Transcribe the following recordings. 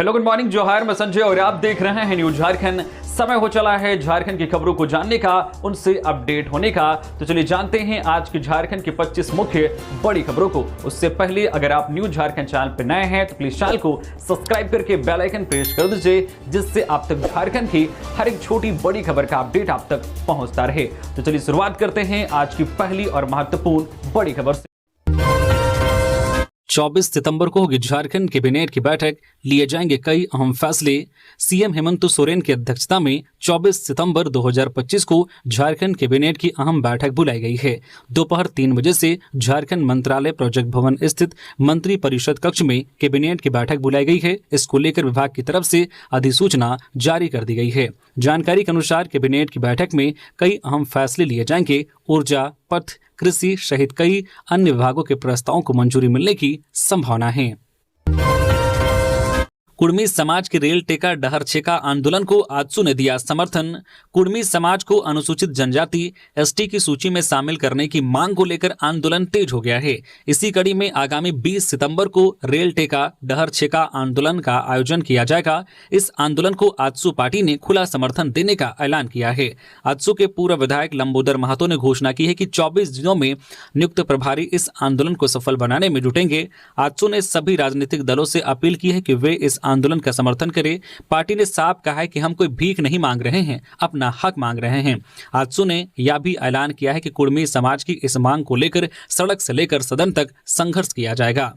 Hello, good morning, जोहार। मैं संजय और आप देख रहे हैं न्यूज झारखंड। समय हो चला है झारखंड की खबरों को जानने का, उनसे अपडेट होने का। तो चलिए जानते हैं आज की झारखंड की 25 मुख्य बड़ी खबरों को। उससे पहले अगर आप न्यूज झारखंड चैनल पर नए हैं तो प्लीज चैनल को सब्सक्राइब करके बेल आइकन प्रेस कर दीजिए, जिससे आप तक झारखंड की हर एक छोटी बड़ी खबर का अपडेट आप तक पहुंचता रहे। तो चलिए शुरुआत करते हैं आज की पहली और महत्वपूर्ण बड़ी खबर से। 24 सितंबर को होगी झारखंड कैबिनेट की बैठक, लिए जाएंगे कई अहम फैसले। सीएम हेमंत सोरेन की अध्यक्षता में 24 सितंबर 2025 को झारखंड कैबिनेट की अहम बैठक बुलाई गई है। दोपहर 3 बजे से झारखंड मंत्रालय प्रोजेक्ट भवन स्थित मंत्री परिषद कक्ष में कैबिनेट की बैठक बुलाई गई है। इसको लेकर विभाग की तरफ से अधिसूचना जारी कर दी गई है। जानकारी के अनुसार कैबिनेट की बैठक में कई अहम फैसले लिए जाएंगे। ऊर्जा, पथ, कृषि सहित कई अन्य विभागों के प्रस्तावों को मंजूरी मिलने की संभावना है। कुर्मी समाज के रेल टेका डहर छेका आंदोलन को आजसू ने दिया समर्थन। कुर्मी समाज को अनुसूचित जनजाति एसटी की सूची में शामिल करने की मांग को लेकर आंदोलन तेज हो गया है। इसी कड़ी में आगामी 20 सितंबर को रेल टेका डहर छेका आंदोलन का आयोजन किया जाएगा। इस आंदोलन को आजसू पार्टी ने खुला समर्थन देने का ऐलान किया है। आजसू के पूर्व विधायक लंबोदर महतो ने घोषणा की है कि 24 दिनों में नियुक्त प्रभारी इस आंदोलन को सफल बनाने में जुटेंगे। आजसू ने सभी राजनीतिक दलों से अपील की है कि वे इस आंदोलन का समर्थन करें। पार्टी ने साफ कहा है कि हम कोई भीख नहीं मांग रहे हैं, अपना हक मांग रहे हैं। आजसू ने यह भी ऐलान किया है कि कुर्मी समाज की इस मांग को लेकर सड़क से लेकर सदन तक संघर्ष किया जाएगा।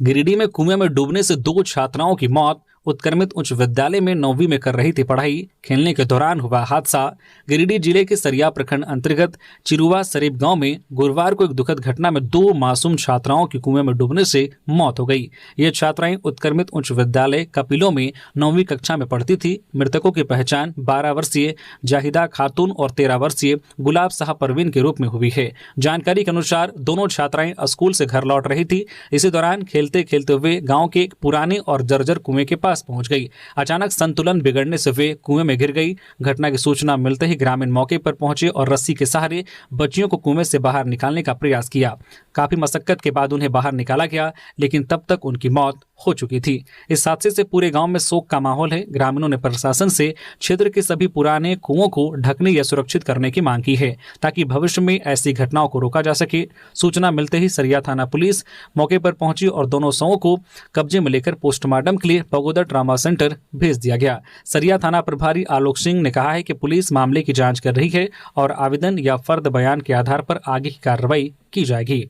गिरिडीह में कुएं में डूबने से 2 छात्राओं की मौत। उत्क्रमित उच्च विद्यालय में 9वीं में कर रही थी पढ़ाई, खेलने के दौरान हुआ हादसा। गिरिडीह जिले के सरिया प्रखंड अंतर्गत चिरुआ सरीब गांव में गुरुवार को एक दुखद घटना में 2 मासूम छात्राओं की कुएं में डूबने से मौत हो गई। ये छात्राएं उत्क्रमित उच्च विद्यालय कपिलो में 9वीं कक्षा में पढ़ती थी। मृतकों की पहचान 12 वर्षीय जाहिदा खातून और 13 वर्षीय गुलाब शाह परवीन के रूप में हुई है। जानकारी के अनुसार दोनों छात्राएं स्कूल से घर लौट रही थी। इसी दौरान खेलते खेलते हुए गाँव के एक पुराने और जर्जर कुएं के पास पहुंच गई। अचानक संतुलन बिगड़ने से वे कुएं में गिर गई। घटना की सूचना मिलते ही ग्रामीण मौके पर पहुंचे और रस्सी के सहारे बच्चियों को कुएं से बाहर निकालने का प्रयास किया। काफी मशक्कत के बाद उन्हें बाहर निकाला गया, लेकिन तब तक उनकी मौत हो चुकी थी। इस हादसे से पूरे गांव में शोक का माहौल है। ग्रामीणों ने प्रशासन से क्षेत्र के सभी पुराने कुओं को ढकने या सुरक्षित करने की मांग की है, ताकि भविष्य में ऐसी घटनाओं को रोका जा सके। सूचना मिलते ही सरिया थाना पुलिस मौके पर पहुंची और दोनों शवों को कब्जे में लेकर पोस्टमार्टम के लिए पगोदा ट्रामा सेंटर भेज दिया गया। सरिया थाना प्रभारी आलोक सिंह ने कहा है कि पुलिस मामले की जांच कर रही है और आवेदन या फर्द बयान के आधार पर आगे की कार्रवाई की जाएगी।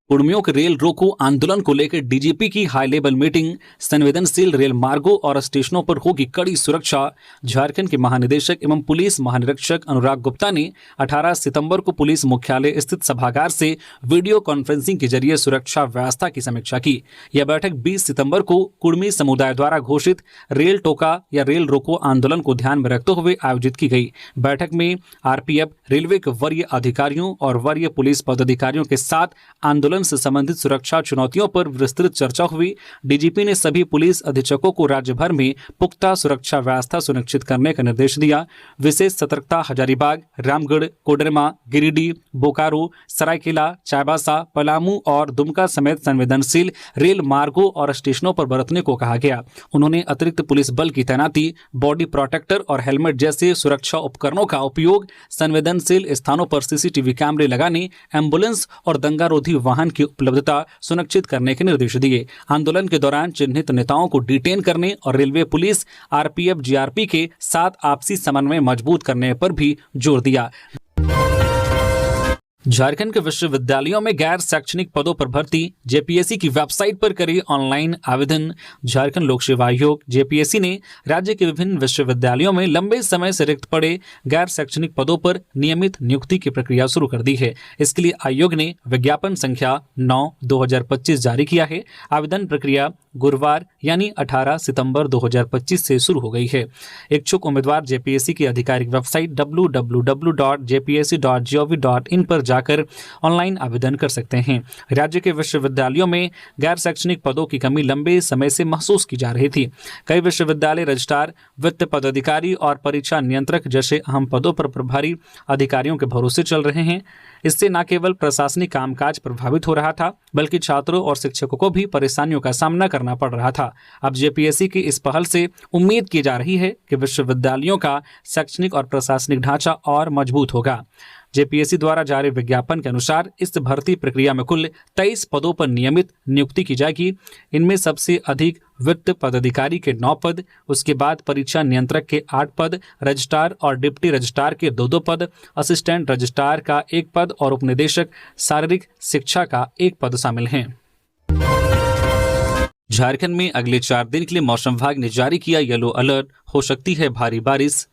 कुर्मियों के रेल रोको आंदोलन को लेकर डीजीपी की हाई लेवल मीटिंग। संवेदनशील रेल मार्गों और स्टेशनों पर होगी कड़ी सुरक्षा। झारखंड के महानिदेशक एवं पुलिस महानिरीक्षक अनुराग गुप्ता ने 18 सितंबर को पुलिस मुख्यालय स्थित सभागार से वीडियो कॉन्फ्रेंसिंग के जरिए सुरक्षा व्यवस्था की समीक्षा की। यह बैठक 20 सितंबर को कुर्मी समुदाय द्वारा घोषित रेल टोका या रेल रोको आंदोलन को ध्यान में रखते हुए आयोजित की गई। बैठक में आरपीएफ, रेलवे के वरीय अधिकारियों और वरीय पुलिस पदाधिकारियों के साथ आंदोलन से संबंधित सुरक्षा चुनौतियों पर विस्तृत चर्चा हुई। डीजीपी ने सभी पुलिस अधीक्षकों को राज्य भर में पुख्ता सुरक्षा व्यवस्था सुनिश्चित करने का निर्देश दिया। विशेष सतर्कता हजारीबाग, रामगढ़, कोडरमा, गिरिडीह, बोकारो, सरायकेला, चाईबासा, पलामू और दुमका समेत संवेदनशील रेल मार्गों और स्टेशनों पर बरतने को कहा गया। उन्होंने अतिरिक्त पुलिस बल की तैनाती, बॉडी प्रोटेक्टर और हेलमेट जैसे सुरक्षा उपकरणों का उपयोग, संवेदनशील स्थानों पर सीसीटीवी कैमरे लगाने, एम्बुलेंस और दंगारोधी वाहन की उपलब्धता सुनिश्चित करने के निर्देश दिए। आंदोलन के दौरान चिन्हित नेताओं को डिटेन करने और रेलवे पुलिस, आरपीएफ, जीआरपी के साथ आपसी समन्वय मजबूत करने पर भी जोर दिया। झारखंड के विश्वविद्यालयों में गैर शैक्षणिक पदों पर भर्ती। जेपीएससी की वेबसाइट पर करें ऑनलाइन आवेदन। झारखंड लोक सेवा आयोग जेपीएससी ने राज्य के विभिन्न विश्वविद्यालयों में लंबे समय से रिक्त पड़े गैर शैक्षणिक पदों पर नियमित नियुक्ति की प्रक्रिया शुरू कर दी है। इसके लिए आयोग ने विज्ञापन संख्या 9/2025 जारी किया है। आवेदन प्रक्रिया गुरुवार यानी 18 सितंबर 2025 से शुरू हो गई है। इच्छुक उम्मीदवार जेपीएससी की आधिकारिक वेबसाइट www.jpsc.gov.in पर जाकर ऑनलाइन आवेदन कर सकते हैं। राज्य के विश्वविद्यालयों में गैर शैक्षणिक पदों की कमी लंबे समय से महसूस की जा रही थी। कई विश्वविद्यालय रजिस्ट्रार, वित्त पदाधिकारी और परीक्षा नियंत्रक जैसे अहम पदों पर प्रभारी अधिकारियों के भरोसे चल रहे हैं। इससे न केवल प्रशासनिक कामकाज प्रभावित हो रहा था, बल्कि छात्रों और शिक्षकों को भी परेशानियों का सामना करना पड़ रहा था। अब जेपीएससी की इस पहल से उम्मीद की जा रही है कि विश्वविद्यालयों का शैक्षणिक और प्रशासनिक ढांचा और मजबूत होगा। जेपीएससी द्वारा जारी विज्ञापन के अनुसार इस भर्ती प्रक्रिया में कुल 23 पदों पर नियमित नियुक्ति की जाएगी। इनमें सबसे अधिक वित्त पदाधिकारी के 9 पद, उसके बाद परीक्षा नियंत्रक के 8 पद, रजिस्ट्रार और डिप्टी रजिस्ट्रार के 2-2 पद, असिस्टेंट रजिस्ट्रार का 1 पद और उपनिदेशक शारीरिक शिक्षा का 1 पद शामिल हैं। झारखंड में अगले 4 दिन के लिए मौसम विभाग ने जारी किया येलो अलर्ट, हो सकती है भारी बारिश।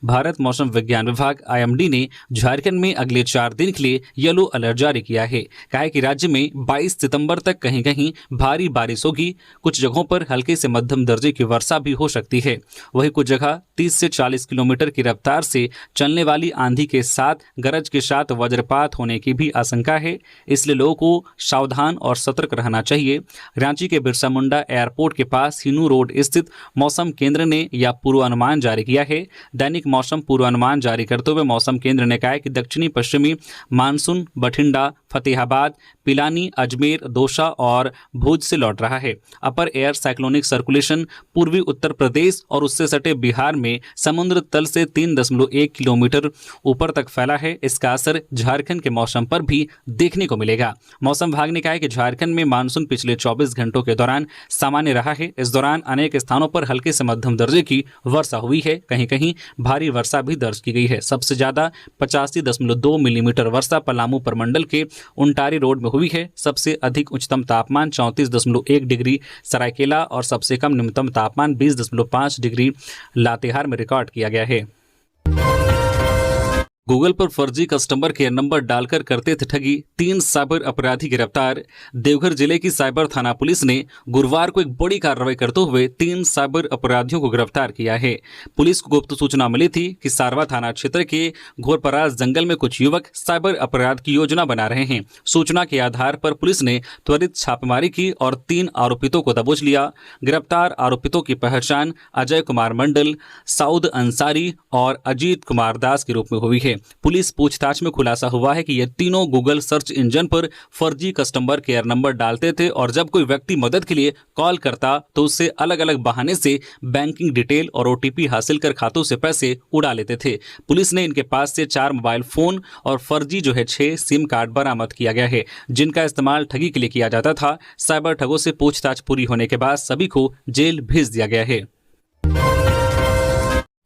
भारत मौसम विज्ञान विभाग आईएमडी ने झारखंड में अगले 4 दिन के लिए येलो अलर्ट जारी किया है। कहा है कि राज्य में 22 सितंबर तक कहीं कहीं भारी बारिश होगी। कुछ जगहों पर हल्के से मध्यम दर्जे की वर्षा भी हो सकती है। वहीं कुछ जगह 30 से 40 किलोमीटर की रफ्तार से चलने वाली आंधी के साथ गरज के साथ वज्रपात होने की भी आशंका है। इसलिए लोगों को सावधान और सतर्क रहना चाहिए। रांची के बिरसा मुंडा एयरपोर्ट के पास हिनू रोड स्थित मौसम केंद्र ने यह पूर्वानुमान जारी किया है। दैनिक मौसम पूर्वानुमान जारी करते हुए मौसम केंद्र ने कहा है कि दक्षिणी पश्चिमी मानसून बठिंडा, फतेहाबाद, पिलानी, अजमेर, दौसा और भुज से लौट रहा है। अपर एयर साइक्लोनिक सर्कुलेशन पूर्वी उत्तर प्रदेश और उससे सटे बिहार में समुद्र तल से 3.1 किलोमीटर ऊपर तक फैला है। इसका असर झारखंड के मौसम पर भी देखने को मिलेगा। मौसम विभाग ने कहा है कि झारखंड में मानसून पिछले 24 घंटों के दौरान सामान्य रहा है। इस दौरान अनेक स्थानों पर हल्के से मध्यम दर्जे की वर्षा हुई है। कहीं कहीं भारी वर्षा भी दर्ज की गई है। सबसे ज्यादा 85.2 मिलीमीटर वर्षा पलामू प्रमंडल के उंटारी रोड में हुई है। सबसे अधिक उच्चतम तापमान 34.1 डिग्री सरायकेला और सबसे कम न्यूनतम तापमान 20.5 डिग्री लातेहार में रिकॉर्ड किया गया है। गूगल पर फर्जी कस्टमर केयर नंबर डालकर करते थे ठगी, 3 साइबर अपराधी गिरफ्तार। देवघर जिले की साइबर थाना पुलिस ने गुरुवार को एक बड़ी कार्रवाई करते हुए 3 साइबर अपराधियों को गिरफ्तार किया है। पुलिस को गुप्त सूचना मिली थी कि सारवा थाना क्षेत्र के घोरपराज जंगल में कुछ युवक साइबर अपराध की योजना बना रहे हैं। सूचना के आधार पर पुलिस ने त्वरित छापेमारी की और 3 आरोपितों को दबोच लिया। गिरफ्तार आरोपितों की पहचान अजय कुमार मंडल, साउद अंसारी और अजीत कुमार दास के रूप में हुई है। पुलिस पूछताछ में खुलासा हुआ है कि ये तीनों गूगल सर्च इंजन पर फर्जी कस्टमर केयर नंबर डालते थे और जब कोई व्यक्ति मदद के लिए कॉल करता तो उससे अलग अलग बहाने से बैंकिंग डिटेल और ओटीपी हासिल कर खातों से पैसे उड़ा लेते थे। पुलिस ने इनके पास से 4 मोबाइल फोन और फर्जी 6 सिम कार्ड बरामद किया गया है, जिनका इस्तेमाल ठगी के लिए किया जाता था। साइबर ठगों से पूछताछ पूरी होने के बाद सभी को जेल भेज दिया गया है।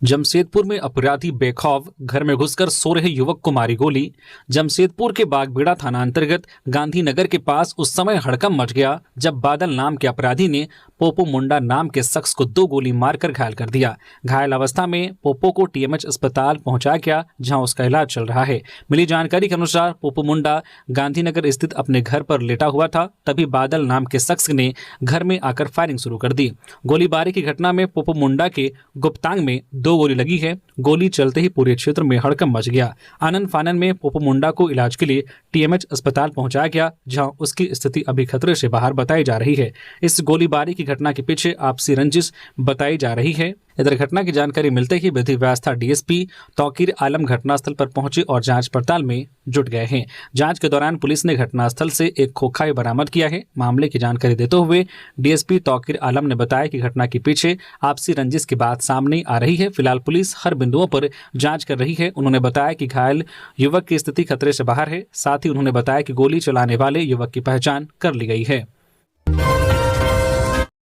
जमशेदपुर में अपराधी बेखौफ घर में घुसकर सो रहे युवक को मारी गोली। जमशेदपुर के बागबेड़ा थाना अंतर्गत गांधीनगर के पास उस समय हड़कंप मच गया जब बादल नाम के अपराधी ने पोपो मुंडा नाम के शख्स को 2 गोली मारकर घायल कर दिया। घायल अवस्था में पोपो को टीएमएच अस्पताल पहुंचाया गया, जहां उसका इलाज चल रहा है। मिली जानकारी के अनुसार पोपो मुंडा गांधीनगर स्थित अपने घर पर लेटा हुआ था, तभी बादल नाम के शख्स ने घर में आकर फायरिंग शुरू कर दी। गोलीबारी की घटना में पोपो मुंडा के गुप्तांग में 2 गोली लगी है। गोली चलते ही पूरे क्षेत्र में हड़कंप मच गया। आनंद फानन में पोपो मुंडा को इलाज के लिए टीएमएच अस्पताल पहुंचाया गया, जहां उसकी स्थिति अभी खतरे से बाहर बताई जा रही है। इस गोलीबारी की घटना के पीछे आपसी रंजिश बताई जा रही है। इधर घटना की जानकारी मिलते ही विधि व्यवस्था डीएसपी तौकीर आलम घटनास्थल पर पहुंचे और जांच पड़ताल में जुट गए हैं। जांच के दौरान पुलिस ने घटनास्थल से एक खोखा बरामद किया है। मामले की जानकारी देते हुए डीएसपी तौकीर आलम ने बताया कि घटना के पीछे आपसी रंजिश की बात सामने आ रही है। फिलहाल पुलिस हर बिंदुओं पर जांच कर रही है। उन्होंने बताया कि घायल युवक की स्थिति खतरे से बाहर है। साथ ही उन्होंने बताया कि गोली चलाने वाले युवक की पहचान कर ली गई है।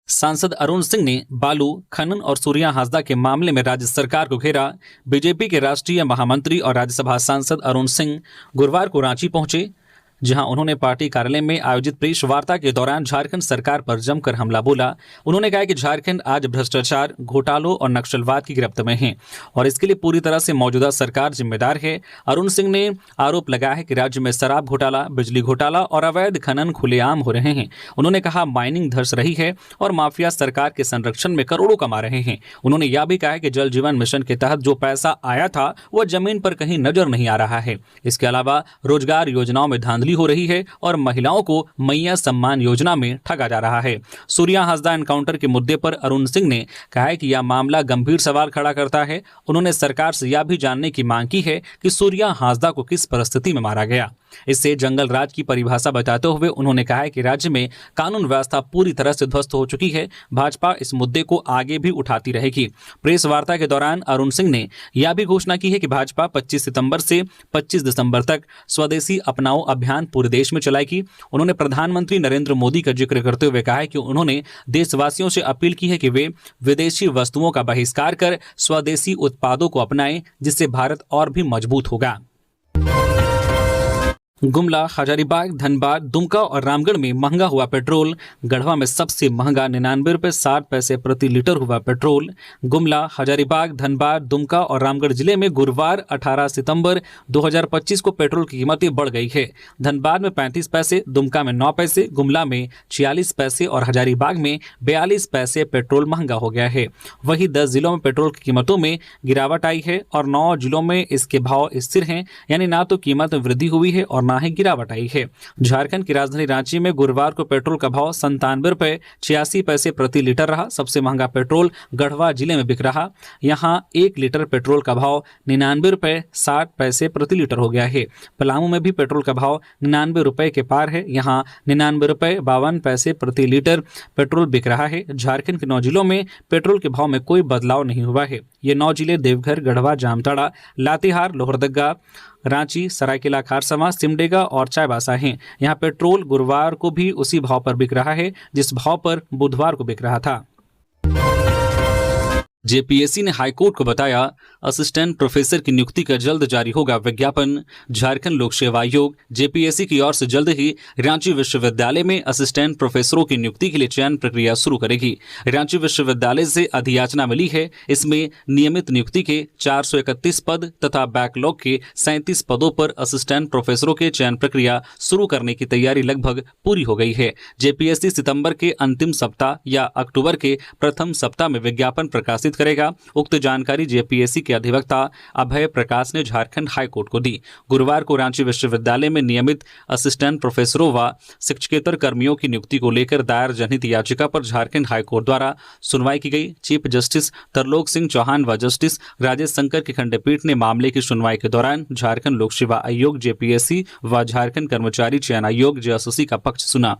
सांसद अरुण सिंह ने बालू खनन और सूर्या हासदा के मामले में राज्य सरकार को घेरा। बीजेपी के राष्ट्रीय महामंत्री और राज्यसभा सांसद अरुण सिंह गुरुवार को रांची पहुंचे, जहां उन्होंने पार्टी कार्यालय में आयोजित प्रेस वार्ता के दौरान झारखंड सरकार पर जमकर हमला बोला। उन्होंने कहा कि झारखंड आज भ्रष्टाचार, घोटालों और नक्सलवाद की गिरफ्त में है और इसके लिए पूरी तरह से मौजूदा सरकार जिम्मेदार है। अरुण सिंह ने आरोप लगाया है कि राज्य में शराब घोटाला, बिजली घोटाला और अवैध खनन खुलेआम हो रहे हैं। उन्होंने कहा माइनिंग धस रही है और माफिया सरकार के संरक्षण में करोड़ों कमा रहे हैं। उन्होंने यह भी कहा है कि जल जीवन मिशन के तहत जो पैसा आया था वह जमीन पर कहीं नजर नहीं आ रहा है। इसके अलावा रोजगार योजनाओं में धांधली हो रही है और महिलाओं को मैया सम्मान योजना में ठगा जा रहा है। सूर्या हासदा एनकाउंटर के मुद्दे पर अरुण सिंह ने कहा है कि यह मामला गंभीर सवाल खड़ा करता है। उन्होंने सरकार से यह भी जानने की मांग की है कि सूर्या हासदा को किस परिस्थिति में मारा गया। इससे जंगल राज की परिभाषा बताते हुए उन्होंने कहा है कि राज्य में कानून व्यवस्था पूरी तरह से ध्वस्त हो चुकी है। भाजपा इस मुद्दे को आगे भी उठाती रहेगी। प्रेस वार्ता के दौरान अरुण सिंह ने यह भी घोषणा की है कि भाजपा 25 सितंबर से 25 दिसंबर तक स्वदेशी अपनाओ अभियान पूरे देश में चलाएगी। उन्होंने प्रधानमंत्री नरेंद्र मोदी का जिक्र करते हुए कहा है कि उन्होंने देशवासियों से अपील की है कि वे विदेशी वस्तुओं का बहिष्कार कर स्वदेशी उत्पादों को अपनाएं, जिससे भारत और भी मजबूत होगा। गुमला, हजारीबाग, धनबाद, दुमका और रामगढ़ में महंगा हुआ पेट्रोल। गढ़वा में सबसे महंगा 99 रुपये 60 पैसे प्रति लीटर हुआ पेट्रोल। गुमला, हजारीबाग, धनबाद, दुमका और रामगढ़ जिले में गुरुवार 18 सितंबर 2025 को पेट्रोल की कीमतें बढ़ गई है। धनबाद में 35 पैसे, दुमका में 9 पैसे, गुमला में 46 पैसे और हजारीबाग में 42 पैसे पेट्रोल महंगा हो गया है। वहीं 10 जिलों में पेट्रोल की कीमतों में गिरावट आई है और 9 जिलों में इसके भाव स्थिर हैं, यानी ना तो कीमत में वृद्धि हुई है और ही गिरावट आई है। झारखंड की राजधानी रांची में गुरुवार को पेट्रोल का भाव 97 रुपये 86 पैसे प्रति लीटर रहा। सबसे महंगा पेट्रोल गढ़वा जिले में बिक रहा। यहां 1 लीटर पेट्रोल का भाव 99 रुपये 60 पैसे प्रति लीटर हो गया है। पलामू में भी पेट्रोल का भाव 99 रुपये के पार है। यहां 99 रुपये 52 पैसे प्रति लीटर पेट्रोल बिक रहा है। झारखंड के 9 जिलों में पेट्रोल के भाव में कोई बदलाव नहीं हुआ है। ये 9 जिले देवघर, गढ़वा, जामताड़ा, लातेहार, लोहरदगा, रांची, सरायकेला खारसावां, सिमडेगा और चाईबासा हैं। यहाँ पेट्रोल गुरुवार को भी उसी भाव पर बिक रहा है जिस भाव पर बुधवार को बिक रहा था। जेपीएससी ने हाईकोर्ट को बताया असिस्टेंट प्रोफेसर की नियुक्ति का जल्द जारी होगा विज्ञापन। झारखंड लोक सेवा आयोग जेपीएससी की ओर से जल्द ही रांची विश्वविद्यालय में असिस्टेंट प्रोफेसरों की नियुक्ति के लिए चयन प्रक्रिया शुरू करेगी। रांची विश्वविद्यालय से अधियाचना मिली है। इसमें नियमित नियुक्ति के 431 पद तथा बैकलॉग के 37 पदों पर असिस्टेंट प्रोफेसरों के चयन प्रक्रिया शुरू करने की तैयारी लगभग पूरी हो गई है। जेपीएससी सितंबर के अंतिम सप्ताह या अक्टूबर के प्रथम सप्ताह में विज्ञापन प्रकाशित करेगा। उक्त जानकारी जेपीएससी के अधिवक्ता अभय प्रकाश ने झारखंड हाईकोर्ट को दी। गुरुवार को रांची विश्वविद्यालय में नियमित असिस्टेंट प्रोफेसरों व शिक्षकेतर कर्मियों की नियुक्ति को लेकर दायर जनहित याचिका पर झारखंड हाईकोर्ट द्वारा सुनवाई की गई। चीफ जस्टिस तरलोक सिंह चौहान व जस्टिस राजेश शंकर की खंडपीठ ने मामले की सुनवाई के दौरान झारखंड लोक सेवा आयोग जेपीएससी व झारखंड कर्मचारी चयन आयोग जेएसएससी का पक्ष सुना।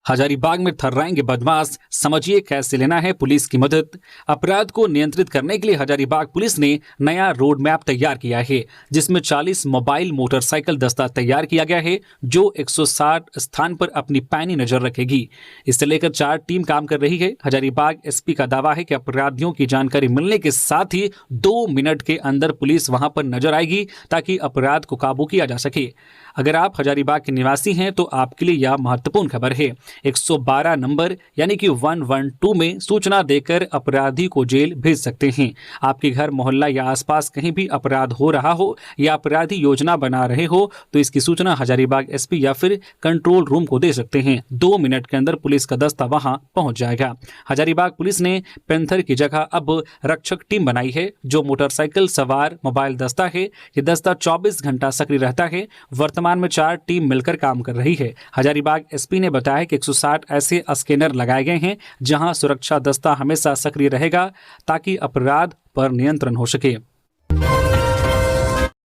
हजारीबाग में थर्राएंगे बदमाश, समझिए कैसे लेना है पुलिस की मदद। अपराध को नियंत्रित करने के लिए हजारीबाग पुलिस ने नया रोड मैप तैयार किया है, जिसमें 40 मोबाइल मोटरसाइकिल दस्ता तैयार किया गया है जो 160 स्थान पर अपनी पैनी नजर रखेगी। इसे लेकर 4 टीम काम कर रही है। हजारीबाग एसपी का दावा है कि अपराधियों की जानकारी मिलने के साथ ही 2 मिनट के अंदर पुलिस वहां पर नजर आएगी ताकि अपराध को काबू किया जा सके। अगर आप हजारीबाग के निवासी हैं तो आपके लिए यह महत्वपूर्ण खबर है। 112 नंबर यानी कि 112 में सूचना देकर अपराधी को जेल भेज सकते हैं। आपके घर, मोहल्ला या आसपास कहीं भी अपराध हो रहा हो या अपराधी योजना बना रहे हो तो इसकी सूचना हजारीबाग एसपी या फिर कंट्रोल रूम को दे सकते हैं। 2 मिनट के अंदर पुलिस का दस्ता वहां पहुंच जाएगा। हजारीबाग पुलिस ने पैंथर की जगह अब रक्षक टीम बनाई है जो मोटरसाइकिल सवार मोबाइल दस्ता है। ये दस्ता 24 घंटा सक्रिय रहता है। वर्तमान में 4 टीम मिलकर काम कर रही है। हजारीबाग एसपी ने बताया कि 160 ऐसे स्कैनर लगाए गए हैं जहां सुरक्षा दस्ता हमेशा सक्रिय रहेगा ताकि अपराध पर नियंत्रण हो सके।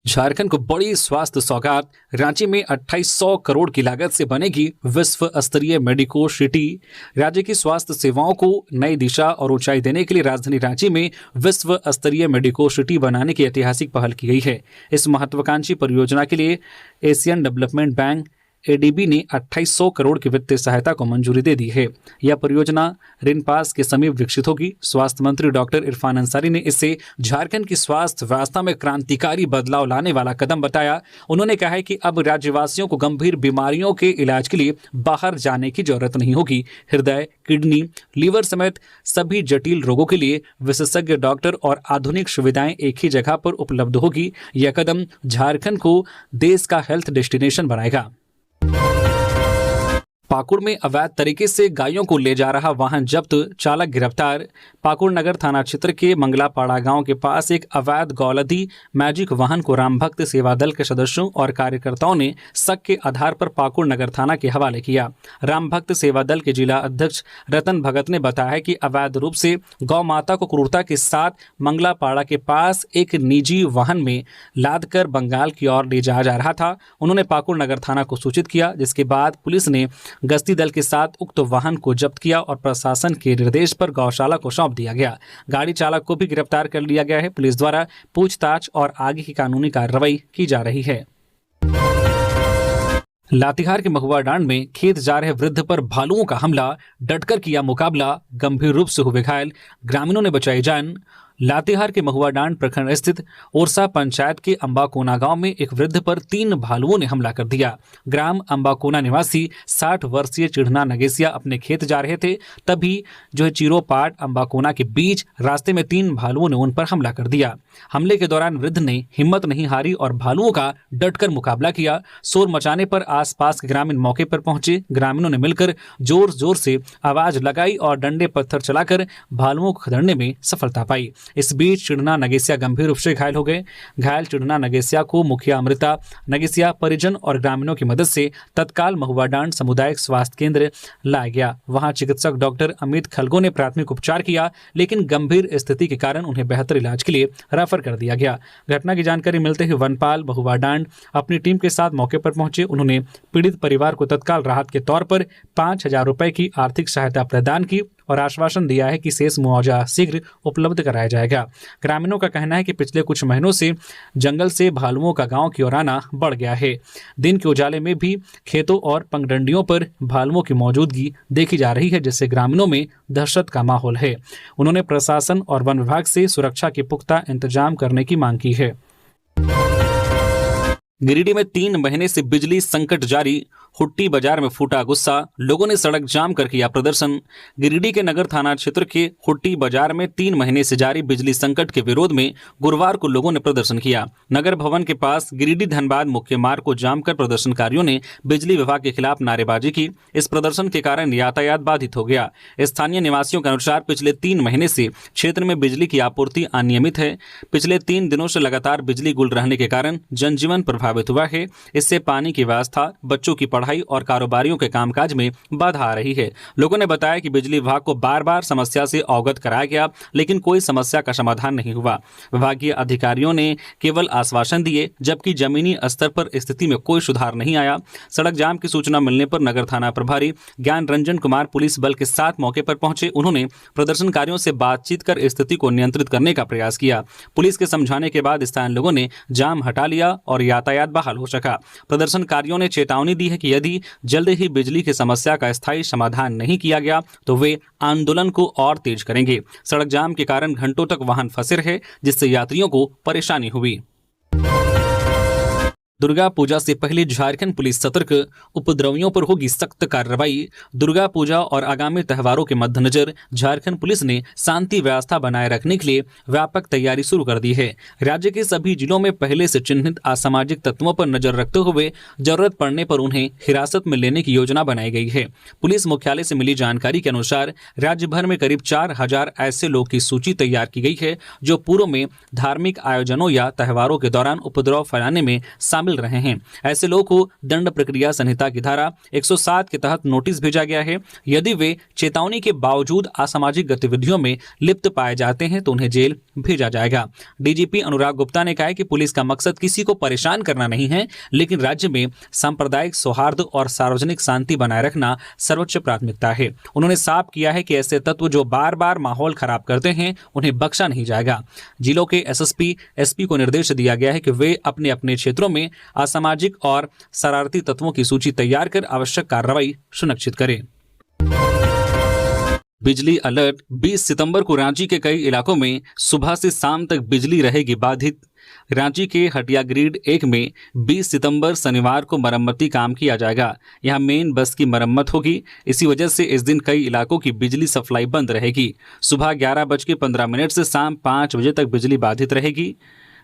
झारखंड को बड़ी स्वास्थ्य सौगात। रांची में 2800 करोड़ की लागत से बनेगी विश्व स्तरीय मेडिको सिटी। राज्य की स्वास्थ्य सेवाओं को नई दिशा और ऊंचाई देने के लिए राजधानी रांची में विश्व स्तरीय मेडिको सिटी बनाने की ऐतिहासिक पहल की गई है। इस महत्वाकांक्षी परियोजना के लिए एशियन डेवलपमेंट बैंक एडीबी ने 2800 करोड़ की वित्तीय सहायता को मंजूरी दे दी है। यह परियोजना रिनपास के समीप विकसित होगी। स्वास्थ्य मंत्री डॉक्टर इरफान अंसारी ने इसे झारखंड की स्वास्थ्य व्यवस्था में क्रांतिकारी बदलाव लाने वाला कदम बताया। उन्होंने कहा है कि अब राज्यवासियों को गंभीर बीमारियों के इलाज के लिए बाहर जाने की जरूरत नहीं होगी। हृदय, किडनी, लीवर समेत सभी जटिल रोगों के लिए विशेषज्ञ डॉक्टर और आधुनिक सुविधाएं एक ही जगह पर उपलब्ध होगी। यह कदम झारखंड को देश का हेल्थ डेस्टिनेशन बनाएगा। पाकुड़ में अवैध तरीके से गायों को ले जा रहा वाहन जब्त, चालक गिरफ्तार। पाकुड़ नगर थाना क्षेत्र के मंगलापाड़ा गांव के पास एक अवैध गौलदी मैजिक वाहन को रामभक्त सेवा दल के सदस्यों और कार्यकर्ताओं ने शक के आधार पर पाकुड़ नगर थाना के हवाले किया। रामभक्त सेवा दल के जिला अध्यक्ष रतन भगत ने बताया कि अवैध रूप से गौ माता को क्रूरता के साथ मंगलापाड़ा के पास एक निजी वाहन में लाद कर बंगाल की ओर ले जाया जा रहा था। उन्होंने पाकुड़ नगर थाना को सूचित किया, जिसके बाद पुलिस ने गश्ती दल के साथ उक्त वाहन को जब्त किया और प्रशासन के निर्देश पर गौशाला को सौंप दिया गया। गाड़ी चालक को भी गिरफ्तार कर लिया गया है। पुलिस द्वारा पूछताछ और आगे की कानूनी कार्रवाई की जा रही है। लातेहार के महुआ डांड में खेत जा रहे वृद्ध पर भालुओं का हमला, डटकर किया मुकाबला, गंभीर रूप से हुए घायल, ग्रामीणों ने बचाई जान। लातेहार के महुआ डांड प्रखंड स्थित ओरसा पंचायत के अंबाकोना गांव में एक वृद्ध पर 3 भालुओं ने हमला कर दिया। ग्राम अंबाकोना निवासी 60 वर्षीय चिढ़ना नगेसिया अपने खेत जा रहे थे, तभी चीरोपाट अंबाकोना के बीच रास्ते में 3 भालुओं ने उन पर हमला कर दिया। हमले के दौरान वृद्ध ने हिम्मत नहीं हारी और भालुओं का डटकर मुकाबला किया। शोर मचाने पर आसपास के ग्रामीण मौके पर पहुंचे। ग्रामीणों ने मिलकर जोर जोर से आवाज लगाई और डंडे पत्थर चलाकर भालुओं को खदेड़ने में सफलता पाई। इस बीच चिढ़ना नगेसिया गंभीर रूप से घायल हो गए। घायल चिढ़ना नगेसिया को मुखिया अमृता नगेसिया, परिजन और ग्रामीणों की मदद से तत्काल महुआ डांड सामुदायिक स्वास्थ्य केंद्र लाया गया। वहां चिकित्सक डॉक्टर अमित खलगो ने प्राथमिक उपचार किया, लेकिन गंभीर स्थिति के कारण उन्हें बेहतर इलाज के लिए रेफर कर दिया गया। घटना की जानकारी मिलते ही वनपाल महुआ डांड अपनी टीम के साथ मौके पर पहुंचे। उन्होंने पीड़ित परिवार को तत्काल राहत के तौर पर 5,000 रुपए की आर्थिक सहायता प्रदान की और आश्वासन दिया है कि शेष मुआवजा शीघ्र उपलब्ध कराया जाएगा। ग्रामीणों का कहना है कि पिछले कुछ महीनों से जंगल से भालुओं का गांव की ओर आना बढ़ गया है। दिन के उजाले में भी खेतों और पगडंडियों पर भालुओं की मौजूदगी देखी जा रही है, जिससे ग्रामीणों में दहशत का माहौल है। उन्होंने प्रशासन और वन विभाग से सुरक्षा के पुख्ता इंतजाम करने की मांग की है। गिरिडीह में 3 महीने से बिजली संकट जारी, हुट्टी बाजार में फूटा गुस्सा, लोगों ने सड़क जाम कर किया प्रदर्शन। गिरिडीह के नगर थाना क्षेत्र के हुट्टी बाजार में 3 महीने से जारी बिजली संकट के विरोध में गुरुवार को लोगों ने प्रदर्शन किया। नगर भवन के पास गिरिडीह धनबाद मुख्य मार्ग को जाम कर प्रदर्शनकारियों ने बिजली विभाग के खिलाफ नारेबाजी की। इस प्रदर्शन के कारण यातायात बाधित हो गया। स्थानीय निवासियों के अनुसार पिछले 3 महीने से क्षेत्र में बिजली की आपूर्ति अनियमित है। पिछले 3 दिनों से लगातार बिजली गुल रहने के कारण जनजीवन प्रभावित हुआ है। इससे पानी की व्यवस्था, बच्चों की पढ़ाई और कारोबारियों के कामकाज में बाधा आ रही है। लोगों ने बताया कि बिजली विभाग को बार बार समस्या से अवगत कराया गया, लेकिन कोई समस्या का समाधान नहीं हुआ। विभागीय अधिकारियों ने केवल आश्वासन दिए, जबकि जमीनी स्तर पर स्थिति में कोई सुधार नहीं आया। सड़क जाम की सूचना मिलने पर नगर थाना प्रभारी ज्ञान रंजन कुमार पुलिस बल के साथ मौके पर पहुंचे। उन्होंने प्रदर्शनकारियों से बातचीत कर स्थिति को नियंत्रित करने का प्रयास किया। पुलिस के समझाने के बाद स्थानीय लोगों ने जाम हटा लिया और यातायात बहाल हो सका। प्रदर्शनकारियों ने चेतावनी दी है कि यदि जल्द ही बिजली की समस्या का स्थायी समाधान नहीं किया गया तो वे आंदोलन को और तेज करेंगे। सड़क जाम के कारण घंटों तक वाहन फंसे रहे, जिससे यात्रियों को परेशानी हुई। दुर्गा पूजा से पहले झारखंड पुलिस सतर्क, उपद्रवियों पर होगी सख्त कार्रवाई। दुर्गा पूजा और आगामी त्योहारों के मद्देनजर झारखंड पुलिस ने शांति व्यवस्था बनाए रखने के लिए व्यापक तैयारी शुरू कर दी है। राज्य के सभी जिलों में पहले से चिन्हित असामाजिक तत्वों पर नजर रखते हुए जरूरत पड़ने पर उन्हें हिरासत में लेने की योजना बनाई गई है। पुलिस मुख्यालय से मिली जानकारी के अनुसार राज्य भर में करीब 4,000 ऐसे लोग की सूची तैयार की गई है जो पूर्व में धार्मिक आयोजनों या त्योहारों के दौरान उपद्रव फैलाने में शामिल रहे हैं। ऐसे लोगों को दंड प्रक्रिया संहिता की धारा 107 के तहत नोटिस भेजा गया है। यदि वे चेतावनी के बावजूद असामाजिक गतिविधियों में लिप्त पाए जाते हैं तो उन्हें जेल भेजा जाएगा। डीजीपी अनुराग गुप्ता ने कहा है कि पुलिस का मकसद किसी को परेशान करना नहीं है, लेकिन राज्य में सांप्रदायिक सौहार्द और सार्वजनिक शांति बनाए रखना सर्वोच्च प्राथमिकता है। उन्होंने साफ किया है कि ऐसे तत्व जो बार बार माहौल खराब करते हैं उन्हें बख्शा नहीं जाएगा। जिलों के एसएसपी, एसपी को निर्देश दिया गया है कि वे अपने अपने क्षेत्रों में असामाजिक और शरारती तत्वों की सूची तैयार कर आवश्यक कार्रवाई सुनिश्चित करें। बिजली अलर्ट। 20 सितंबर को रांची के कई इलाकों में सुबह से शाम तक बिजली रहेगी बाधित। रांची के हटिया ग्रिड 1 में 20 सितंबर शनिवार को मरम्मती काम किया जाएगा। यहां मेन बस की मरम्मत होगी। इसी वजह से इस दिन कई इलाकों की बिजली सप्लाई बंद रहेगी। सुबह 11:15 से शाम 5 बजे तक बिजली बाधित रहेगी।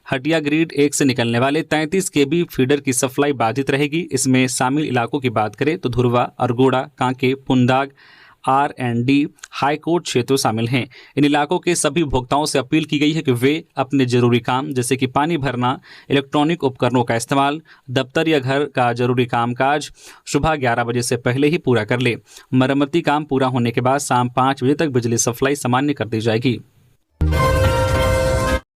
हटिया ग्रिड 1 से निकलने वाले 33 केबी फीडर की सप्लाई बाधित रहेगी। इसमें शामिल इलाकों की बात करें तो धुरवा, अरगोड़ा, कांके, पुंदाग, R&D हाईकोर्ट क्षेत्र शामिल हैं। इन इलाकों के सभी उपभोक्ताओं से अपील की गई है कि वे अपने जरूरी काम जैसे कि पानी भरना, इलेक्ट्रॉनिक उपकरणों का इस्तेमाल, दफ्तर या घर का जरूरी कामकाज सुबह 11 बजे से पहले ही पूरा कर ले। मरम्मती काम पूरा होने के बाद शाम 5 बजे तक बिजली सप्लाई सामान्य कर दी जाएगी।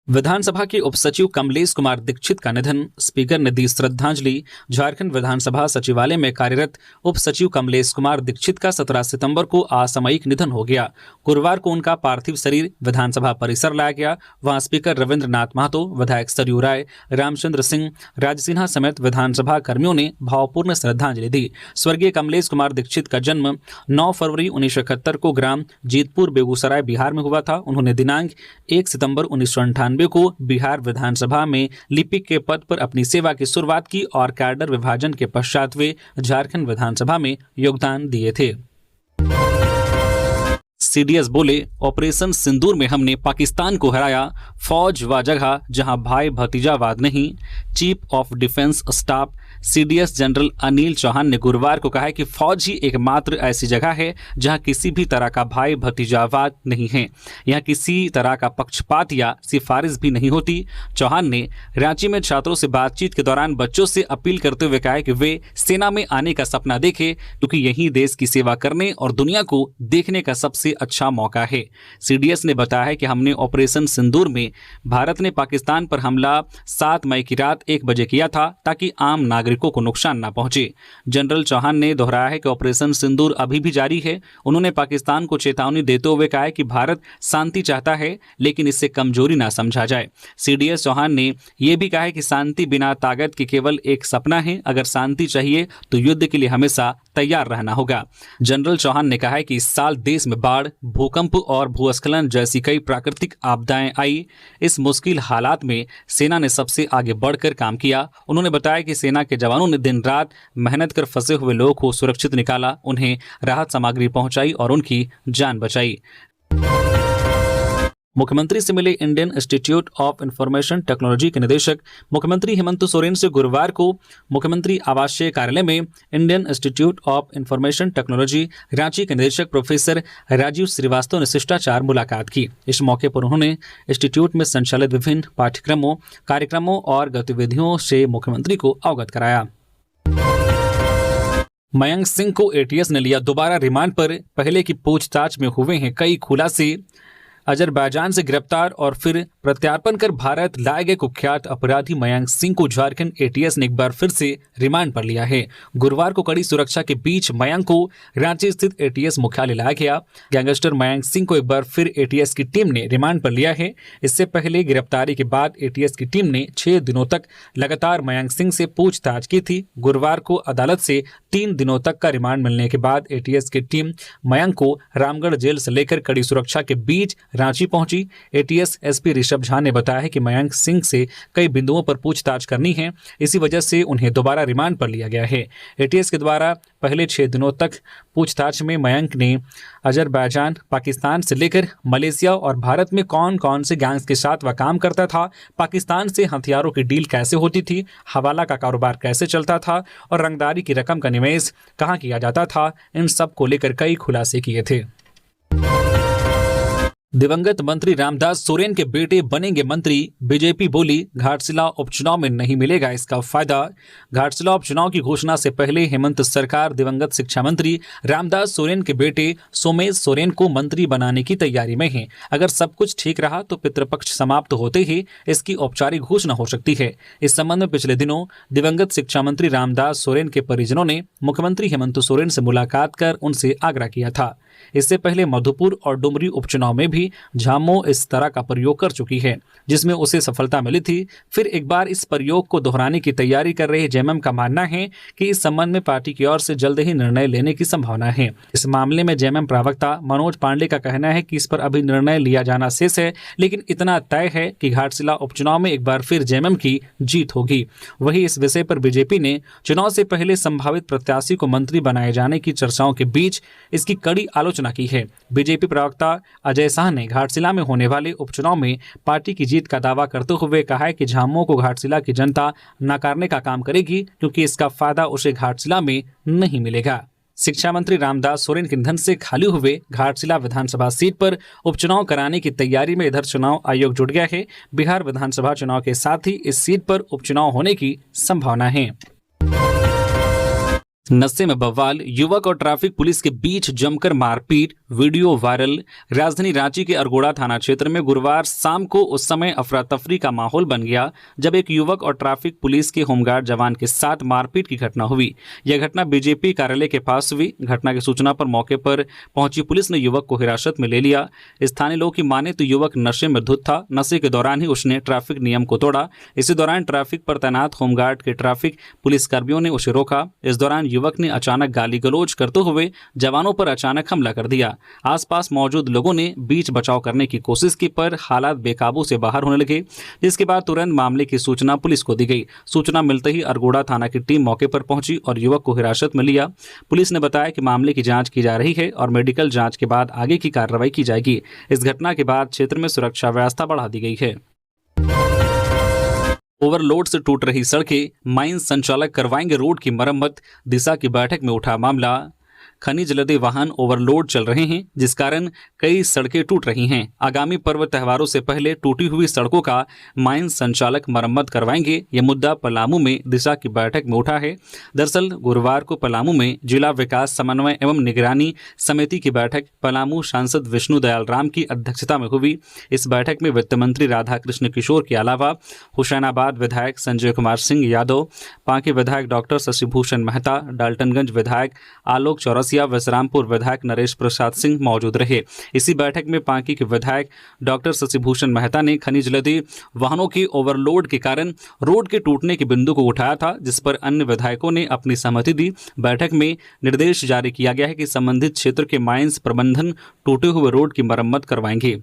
विधानसभा के उपसचिव कमलेश कुमार दीक्षित का निधन, स्पीकर ने दी श्रद्धांजलि। झारखंड विधानसभा सचिवालय में कार्यरत उप सचिव कमलेश कुमार दीक्षित का 17 सितंबर को असामयिक निधन हो गया। गुरुवार को उनका पार्थिव शरीर विधानसभा परिसर लाया गया। वहां स्पीकर रविंद्र नाथ महतो, विधायक सरयू राय, रामचंद्र सिंह, राज सिन्हा समेत विधानसभा कर्मियों ने भावपूर्ण श्रद्धांजलि दी। स्वर्गीय कमलेश कुमार दीक्षित का जन्म 9 फरवरी 1971 को ग्राम जीतपुर, बेगूसराय, बिहार में हुआ था। उन्होंने दिनांक 1 सितंबर 1998 को बिहार विधानसभा में लिपिक के पद पर अपनी सेवा की शुरुआत की और कैडर विभाजन के पश्चात वे झारखंड विधानसभा में योगदान दिए थे। सीडीएस बोले, ऑपरेशन सिंदूर में हमने पाकिस्तान को हराया। फौज व जगह जहां भाई भतीजावाद नहीं। Chief of defence staff CDS general Anil Chauhan ने गुरुवार को कहा है कि फौज ही एकमात्र ऐसी जगह है जहां किसी भी तरह का भाई भतीजावाद नहीं है। यहां किसी तरह का पक्षपात या सिफारिश भी नहीं होती। चौहान ने रांची में छात्रों से बातचीत के दौरान बच्चों से अपील करते हुए कहा कि वे सेना में आने का सपना देखें, क्योंकि यही देश की सेवा करने और दुनिया को देखने का सबसे अच्छा मौका है। सीडीएस ने बताया है कि हमने ऑपरेशन सिंदूर में भारत ने पाकिस्तान पर हमला 7 मई की रात 1 बजे किया था ताकि आम नागरिकों को नुकसान न पहुंचे। जनरल चौहान ने दोहराया है कि ऑपरेशन सिंदूर अभी भी जारी है। उन्होंने पाकिस्तान को चेतावनी देते हुए कहा है कि भारत शांति चाहता है, लेकिन इससे कमजोरी ना समझा जाए। सीडीएस चौहान ने यह भी कहा है कि शांति बिना ताकत के केवल एक सपना है। अगर शांति चाहिए तो युद्ध के लिए हमेशा तैयार रहना होगा। जनरल चौहान ने कहा है कि इस साल देश में बाढ़, भूकंप और भूस्खलन जैसी कई प्राकृतिक आपदाएं आई। इस मुश्किल हालात में सेना ने सबसे आगे बढ़कर काम किया। उन्होंने बताया कि सेना के जवानों ने दिन रात मेहनत कर फंसे हुए लोगों को सुरक्षित निकाला, उन्हें राहत सामग्री पहुंचाई और उनकी जान बचाई। मुख्यमंत्री से मिले Indian institute of information technology के निदेशक मुख्यमंत्री हेमंत सोरेन से गुरुवार को मुख्यमंत्री आवासीय कार्यालय में Indian institute of information technology Ranchi के निदेशक प्रोफेसर राजीव श्रीवास्तव ने शिष्टाचार मुलाकात की। इस मौके पर उन्होंने इंस्टीट्यूट में संचालित विभिन्न पाठ्यक्रमों, कार्यक्रमों और गतिविधियों से मुख्यमंत्री को अवगत कराया। मयंक सिंह को एटीएस ने लिया दोबारा रिमांड पर। पहले की पूछताछ में हुए हैं कई खुलासे। अजरबैजान से गिरफ्तार और फिर प्रत्यार्पण कर भारत लाए गए कुख्यात अपराधी मयंक सिंह को झारखंड एटीएस ने एक बार फिर से रिमांड पर लिया है। गुरुवार को कड़ी सुरक्षा के बीच मयंक को रांची स्थित एटीएस मुख्यालय लाया गया। गैंगस्टर मयंक सिंह को एक बार फिर एटीएस की टीम ने रिमांड पर लिया है। इससे पहले गिरफ्तारी के बाद एटीएस की टीम ने 6 दिनों तक लगातार मयंक सिंह से पूछताछ की थी। गुरुवार को अदालत से 3 दिनों तक का रिमांड मिलने के बाद एटीएस की टीम मयंक को रामगढ़ जेल से लेकर कड़ी सुरक्षा के बीच रांची पहुंची। एटीएस एसपी ऋषभ झा ने बताया है कि मयंक सिंह से कई बिंदुओं पर पूछताछ करनी है, इसी वजह से उन्हें दोबारा रिमांड पर लिया गया है। एटीएस के द्वारा पहले 6 दिनों तक पूछताछ में मयंक ने अजरबैजान, पाकिस्तान से लेकर मलेशिया और भारत में कौन कौन से गैंग्स के साथ वह काम करता था, पाकिस्तान से हथियारों की डील कैसे होती थी, हवाला का कारोबार कैसे चलता था और रंगदारी की रकम का निवेश कहां किया जाता था, इन सब को लेकर कई खुलासे किए थे। दिवंगत मंत्री रामदास सोरेन के बेटे बनेंगे मंत्री। बीजेपी बोली घाटशिला उपचुनाव में नहीं मिलेगा इसका फायदा। घाटशिला उपचुनाव की घोषणा से पहले हेमंत सरकार दिवंगत शिक्षा मंत्री रामदास सोरेन के बेटे सोमेश सोरेन को मंत्री बनाने की तैयारी में है। अगर सब कुछ ठीक रहा तो पितृपक्ष समाप्त होते ही इसकी औपचारिक घोषणा हो सकती है। इस संबंध में पिछले दिनों दिवंगत शिक्षा मंत्री रामदास सोरेन के परिजनों ने मुख्यमंत्री हेमंत सोरेन से मुलाकात कर उनसे आग्रह किया था। इससे पहले मधुपुर और डुमरी उपचुनाव में भी झामो इस तरह का प्रयोग कर चुकी है, जिसमें उसे सफलता मिली थी। फिर एक बार इस प्रयोग को दोहराने की तैयारी कर रहे जेएमएम का मानना है कि इस संबंध में पार्टी की ओर से जल्द ही निर्णय लेने की संभावना है। इस मामले में जेएमएम प्रवक्ता मनोज पांडे का कहना है कि इस पर अभी निर्णय लिया जाना शेष है, लेकिन इतना तय है कि घाटशिला उपचुनाव में एक बार फिर जेएमएम की जीत होगी। वहीं इस विषय पर बीजेपी ने चुनाव से पहले संभावित प्रत्याशी को मंत्री बनाए जाने की चर्चाओं के बीच इसकी कड़ी आलोचना की है। बीजेपी प्रवक्ता अजय शाह ने घाटशिला में होने वाले उपचुनाव में पार्टी की जीत का दावा करते हुए कहा है कि झामुमो को घाटशिला की जनता नकारने का काम करेगी, क्योंकि इसका फायदा उसे घाटशिला में नहीं मिलेगा। शिक्षा मंत्री रामदास सोरेन के निधन से खाली हुए घाटशिला विधानसभा सीट पर उपचुनाव कराने की तैयारी में इधर चुनाव आयोग जुट गया है। बिहार विधानसभा चुनाव के साथ ही इस सीट पर उपचुनाव होने की संभावना है। नशे में बवाल, युवक और ट्रैफिक पुलिस के बीच जमकर मारपीट, वीडियो वायरल। राजधानी रांची के अरगोड़ा थाना क्षेत्र में गुरुवार शाम को उस समय अफरा तफरी का माहौल बन गया जब एक युवक और ट्रैफिक पुलिस के होमगार्ड जवान के साथ मारपीट की घटना हुई। यह घटना बीजेपी कार्यालय के पास हुई। घटना की सूचना पर मौके पर पहुंची पुलिस ने युवक को हिरासत में ले लिया। स्थानीय लोगों की माने तो युवक नशे में धुत था। नशे के दौरान ही उसने ट्रैफिक नियम को तोड़ा। इसी दौरान ट्रैफिक पर तैनात होमगार्ड के ट्रैफिक पुलिसकर्मियों ने उसे रोका। इस दौरान युवक ने अचानक गाली गलौज करते हुए जवानों पर अचानक हमला कर दिया। आसपास मौजूद लोगों ने बीच बचाव करने की कोशिश की, पर हालात बेकाबू से बाहर होने लगे, जिसके बाद तुरंत मामले की सूचना पुलिस को दी गई। सूचना मिलते ही अरगोड़ा थाना की टीम मौके पर पहुंची और युवक को हिरासत में लिया। पुलिस ने बताया कि मामले की जांच की जा रही है और मेडिकल जांच के बाद आगे की कार्रवाई की जाएगी। इस घटना के बाद क्षेत्र में सुरक्षा व्यवस्था बढ़ा दी गई है। ओवरलोड से टूट रही सड़कें, माइंस संचालक करवाएंगे रोड की मरम्मत। दिशा की बैठक में उठा मामला। खनिज लदे वाहन ओवरलोड चल रहे हैं, जिस कारण कई सड़कें टूट रही हैं। आगामी पर्व त्योहारों से पहले टूटी हुई सड़कों का माइंस संचालक मरम्मत करवाएंगे। यह मुद्दा पलामू में दिशा की बैठक में उठा है। दरअसल गुरुवार को पलामू में जिला विकास समन्वय एवं निगरानी समिति की बैठक पलामू सांसद विष्णु दयाल राम की अध्यक्षता में हुई। इस बैठक में वित्त मंत्री राधा कृष्ण किशोर के अलावा हुसैनाबाद विधायक संजय कुमार सिंह यादव, पांकी विधायक डॉक्टर शशिभूषण मेहता, डाल्टनगंज विधायक आलोक चौरसिया, वसरामपुर विधायक नरेश प्रसाद सिंह मौजूद रहे। इसी बैठक में पांकी के विधायक डॉक्टर शशिभूषण मेहता ने खनिज लदे वाहनों के ओवरलोड के कारण रोड के टूटने के बिंदु को उठाया था, जिस पर अन्य विधायकों ने अपनी सहमति दी। बैठक में निर्देश जारी किया गया है कि संबंधित क्षेत्र के माइंस प्रबंधन टूटे हुए रोड की मरम्मत करवाएंगे।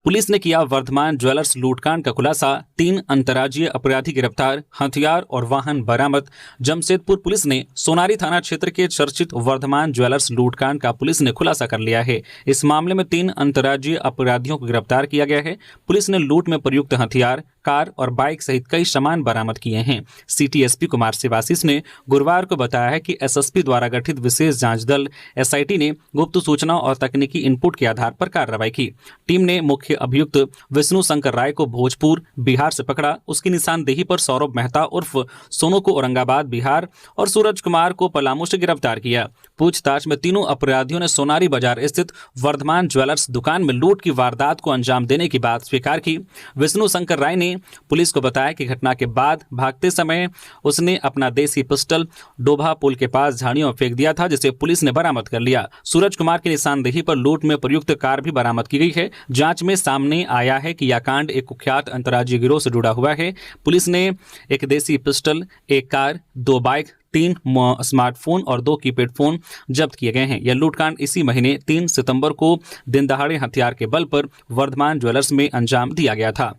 पुलिस ने किया वर्धमान ज्वेलर्स लूटकांड का खुलासा। 3 अंतर्राज्यीय अपराधी गिरफ्तार, हथियार और वाहन बरामद। जमशेदपुर पुलिस ने सोनारी थाना क्षेत्र के चर्चित वर्धमान ज्वेलर्स लूटकांड का पुलिस ने खुलासा कर लिया है। इस मामले में 3 अंतर्राज्यीय अपराधियों को गिरफ्तार किया गया है। पुलिस ने लूट में प्रयुक्त हथियार, कार और बाइक सहित कई सामान बरामद किए हैं। सिटी एसपी कुमार शिवाशीष ने गुरुवार को बताया है कि एसएसपी द्वारा गठित विशेष जांच दल एसआईटी ने गुप्त सूचना और तकनीकी इनपुट के आधार पर कार्रवाई की। टीम ने मुख्य अभियुक्त विष्णु शंकर राय को भोजपुर बिहार से पकड़ा। उसकी निशानदेही पर सौरभ मेहता उर्फ सोनू को औरंगाबाद बिहार और सूरज कुमार को पलामू से गिरफ्तार किया। पूछताछ में तीनों अपराधियों ने सोनारी बाजार स्थित वर्धमान ज्वेलर्स दुकान में लूट की वारदात को अंजाम देने की बात स्वीकार की। विष्णु शंकर राय ने पुलिस को बताया कि घटना के बाद भागते समय उसने अपना देसी पिस्टल डोभा पुल के पास झाड़ियों में फेंक दिया था, जिसे पुलिस ने बरामद कर लिया। सूरज कुमार की निशानदेही पर लूट में प्रयुक्त कार भी बरामद की गई है। जांच में सामने आया है कि यह कांड एक कुख्यात अंतर्राज्यीय गिरोह से जुड़ा हुआ है। पुलिस ने एक देसी पिस्टल, एक कार, 2 बाइक, 3 स्मार्टफोन और 2 कीपैड फोन जब्त किए गए हैं। यह लूटकांड इसी महीने 3 सितंबर को दिन दहाड़े हथियार के बल पर वर्धमान ज्वेलर्स में अंजाम दिया गया था।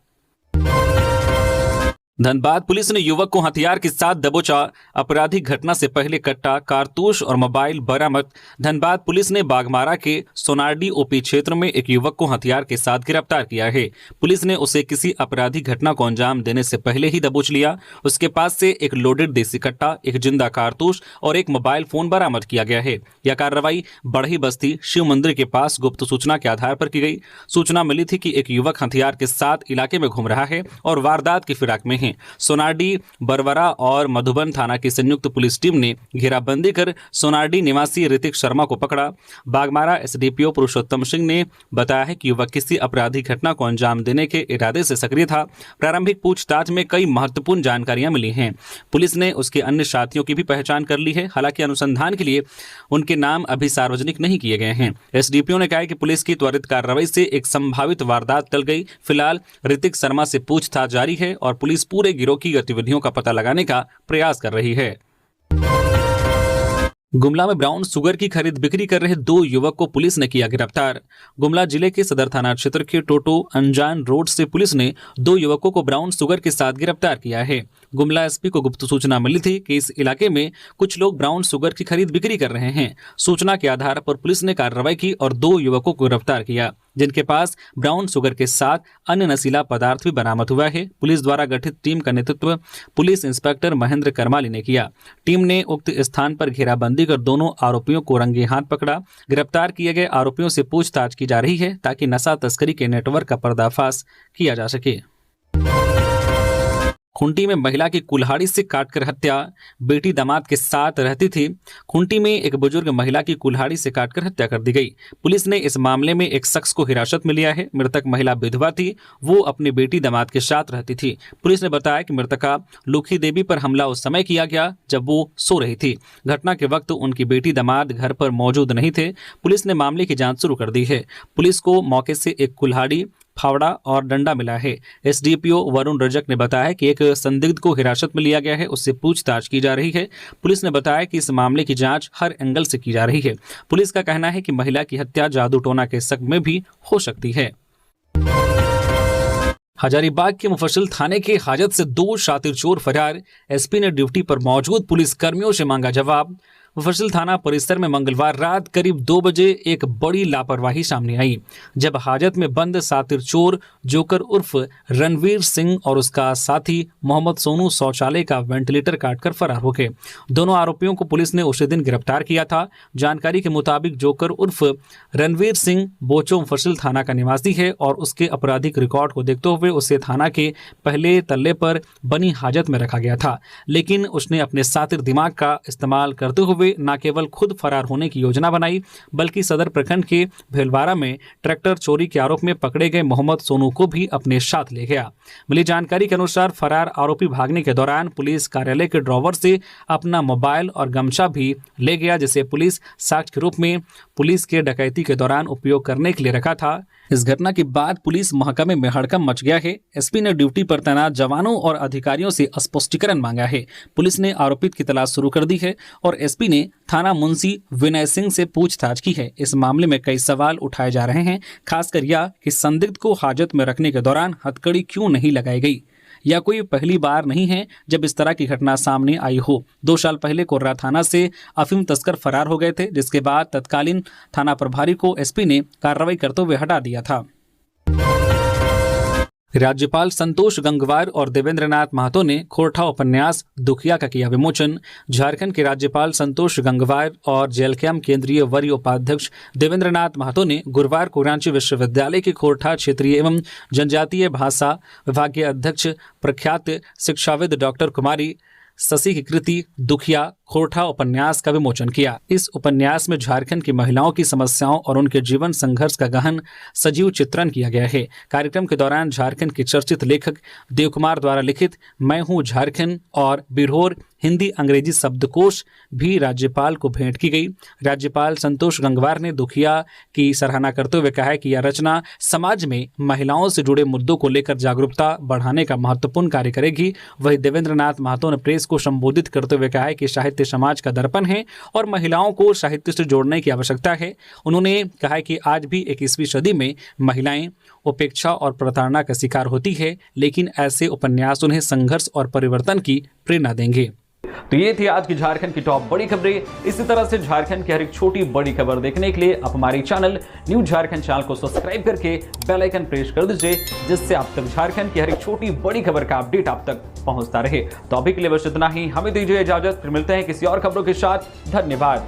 धनबाद पुलिस ने युवक को हथियार के साथ दबोचा। अपराधी घटना से पहले कट्टा, कारतूस और मोबाइल बरामद। धनबाद पुलिस ने बाघमारा के सोनारडी ओपी क्षेत्र में एक युवक को हथियार के साथ गिरफ्तार किया है। पुलिस ने उसे किसी अपराधी घटना को अंजाम देने से पहले ही दबोच लिया। उसके पास से एक लोडेड देसी कट्टा, एक जिंदा कारतूस और एक मोबाइल फोन बरामद किया गया है। यह कार्रवाई बढ़ई बस्ती शिव मंदिर के पास गुप्त सूचना के आधार पर की गई। सूचना मिली थी कि एक युवक हथियार के साथ इलाके में घूम रहा है और वारदात की फिराक में है। हैं। सोनाडी, बरवरा और मधुबन थाना की संयुक्त पुलिस टीम ने घेराबंदी कर सोनाडी निवासी ऋतिक शर्मा को पकड़ा। बागमारा एसडीपीओ पुरुषोत्तम सिंह ने बताया है कि युवक किसी आपराधिक घटना को अंजाम देने के इरादे से सक्रिय था। प्रारंभिक पूछताछ में कई महत्वपूर्ण जानकारियां मिली हैं। पुलिस ने उसके अन्य साथियों की भी पहचान कर ली है। हालांकि अनुसंधान के लिए उनके नाम अभी सार्वजनिक नहीं किए गए हैं। एसडीपीओ ने कहा कि पुलिस की त्वरित कार्रवाई से एक संभावित वारदात टल गई। फिलहाल ऋतिक शर्मा से पूछताछ जारी है और पुलिस पूरे गिरोह की गतिविधियों का पता लगाने का प्रयास कर रही है। गुमला में ब्राउन शुगर की खरीद बिक्री कर रहे 2 युवक को पुलिस ने किया गिरफ्तार। गुमला जिले के सदर थाना क्षेत्र के टोटो अनजान रोड से पुलिस ने 2 युवकों को ब्राउन शुगर के साथ गिरफ्तार किया है। गुमला एसपी को गुप्त सूचना मिली थी कि इस इलाके में कुछ लोग ब्राउन शुगर की खरीद बिक्री कर रहे हैं। सूचना के आधार पर पुलिस ने कार्रवाई की और 2 युवकों को गिरफ्तार किया, जिनके पास ब्राउन शुगर के साथ अन्य नशीला पदार्थ भी बरामद हुआ है। पुलिस द्वारा गठित टीम का नेतृत्व पुलिस इंस्पेक्टर महेंद्र करमाली ने किया। टीम ने उक्त स्थान पर घेराबंदी कर दोनों आरोपियों को रंगे हाथ पकड़ा। गिरफ्तार किए गए आरोपियों से पूछताछ की जा रही है ताकि नशा तस्करी के नेटवर्क का पर्दाफाश किया जा सके। खूंटी में महिला की कुल्हाड़ी से काटकर हत्या। बेटी दामाद के साथ रहती थी। खूंटी में एक बुजुर्ग महिला की कुल्हाड़ी से काटकर हत्या कर दी गई। पुलिस ने इस मामले में एक शख्स को हिरासत में लिया है। मृतक महिला विधवा थी। वो अपनी बेटी दामाद के साथ रहती थी। पुलिस ने बताया कि मृतका लूखी देवी पर हमला उस समय किया गया जब वो सो रही थी। घटना के वक्त उनकी बेटी दामाद घर पर मौजूद नहीं थे। पुलिस ने मामले की जांच शुरू कर दी है। पुलिस को मौके से एक कुल्हाड़ी, फावड़ा और डंडा मिला है। एसडीपीओ वरुण रजक ने बताया कि एक संदिग्ध को हिरासत में लिया गया है, उससे पूछताछ की जा रही है। पुलिस ने बताया कि इस मामले की जांच हर एंगल से की जा रही है। पुलिस का कहना है कि महिला की हत्या जादू टोना के शक में भी हो सकती है। हजारीबाग के मुफस्सिल थाने के हाजत से 2 शातिर चोर फरार। एसपी ने ड्यूटी पर मौजूद पुलिस कर्मियों से मांगा जवाब। मुफस्सिल थाना परिसर में मंगलवार रात करीब 2 बजे एक बड़ी लापरवाही सामने आई, जब हाजत में बंद शातिर चोर जोकर उर्फ रणवीर सिंह और उसका साथी मोहम्मद सोनू शौचालय का वेंटिलेटर काटकर फरार हो गए। दोनों आरोपियों को पुलिस ने उसी दिन गिरफ्तार किया था। जानकारी के मुताबिक जोकर उर्फ रणवीर सिंह बोचो मुफस्सिल थाना का निवासी है और उसके आपराधिक रिकॉर्ड को देखते हुए उसे थाना के पहले तल्ले पर बनी हाजत में रखा गया था। लेकिन उसने अपने शातिर दिमाग का इस्तेमाल करते हुए न केवल खुद फरार होने की योजना बनाई, बल्कि सदर प्रखंड के भेलवाड़ा में ट्रैक्टर चोरी के आरोप में पकड़े गए मोहम्मद सोनू को भी अपने साथ ले गया। मिली जानकारी के अनुसार फरार आरोपी भागने के दौरान पुलिस कार्यालय के ड्रॉवर से अपना मोबाइल और गमछा भी ले गया, जिसे पुलिस साक्ष्य के रूप में पुलिस के डकैती के दौरान उपयोग करने के लिए रखा था। इस घटना के बाद पुलिस महकमे में हड़कंप मच गया है। एसपी ने ड्यूटी पर तैनात जवानों और अधिकारियों से स्पष्टीकरण मांगा है। पुलिस ने आरोपित की तलाश शुरू कर दी है और एसपी ने थाना मुंशी विनय सिंह से पूछताछ की है। इस मामले में कई सवाल उठाए जा रहे हैं, खासकर यह कि संदिग्ध को हाजत में रखने के दौरान हथकड़ी क्यों नहीं लगाई गई। यह कोई पहली बार नहीं है जब इस तरह की घटना सामने आई हो। 2 साल पहले कोर्रा थाना से अफीम तस्कर फरार हो गए थे, जिसके बाद तत्कालीन थाना प्रभारी को एसपी ने कार्रवाई करते हुए हटा दिया था। राज्यपाल संतोष गंगवार और देवेंद्र नाथ महतो ने खोरठा उपन्यास दुखिया का किया विमोचन। झारखंड के राज्यपाल संतोष गंगवार और जेलकैम केंद्रीय वरीय उपाध्यक्ष देवेंद्र नाथ महतो ने गुरुवार को रांची विश्वविद्यालय के खोरठा क्षेत्रीय एवं जनजातीय भाषा विभाग के अध्यक्ष प्रख्यात शिक्षाविद डॉक्टर कुमारी शशि की कृति दुखिया खोरठा उपन्यास का विमोचन किया। इस उपन्यास में झारखंड की महिलाओं की समस्याओं और उनके जीवन संघर्ष का गहन सजीव चित्रण किया गया है। कार्यक्रम के दौरान झारखंड के चर्चित लेखक देव कुमार द्वारा लिखित मैं हूँ झारखंड और बिरहोर हिंदी अंग्रेजी शब्दकोश भी राज्यपाल को भेंट की गई। राज्यपाल संतोष गंगवार ने दुखिया की सराहना करते हुए कहा कि यह रचना समाज में महिलाओं से जुड़े मुद्दों को लेकर जागरूकता बढ़ाने का महत्वपूर्ण कार्य करेगी। वहीं देवेंद्र नाथ महतो ने प्रेस को संबोधित करते हुए कहा कि साहित्य समाज का दर्पण है और महिलाओं को साहित्य से जोड़ने की आवश्यकता है। उन्होंने कहा कि आज भी 21वीं सदी में महिलाएं उपेक्षा और प्रताड़ना का शिकार होती है, लेकिन ऐसे उपन्यास उन्हें संघर्ष और परिवर्तन की प्रेरणा देंगे। तो ये थी आज की झारखंड की टॉप बड़ी खबरें। इसी तरह से झारखंड की हर एक छोटी बड़ी खबर देखने के लिए आप हमारे चैनल न्यू झारखंड चैनल को सब्सक्राइब करके बेल आइकन प्रेस कर दीजिए, जिससे आप तक झारखंड की हर एक छोटी बड़ी खबर का अपडेट आप तक पहुंचता रहे। तो अभी के लिए बस इतना ही, हमें दीजिए इजाजत, फिर मिलते हैं किसी और खबरों के साथ। धन्यवाद।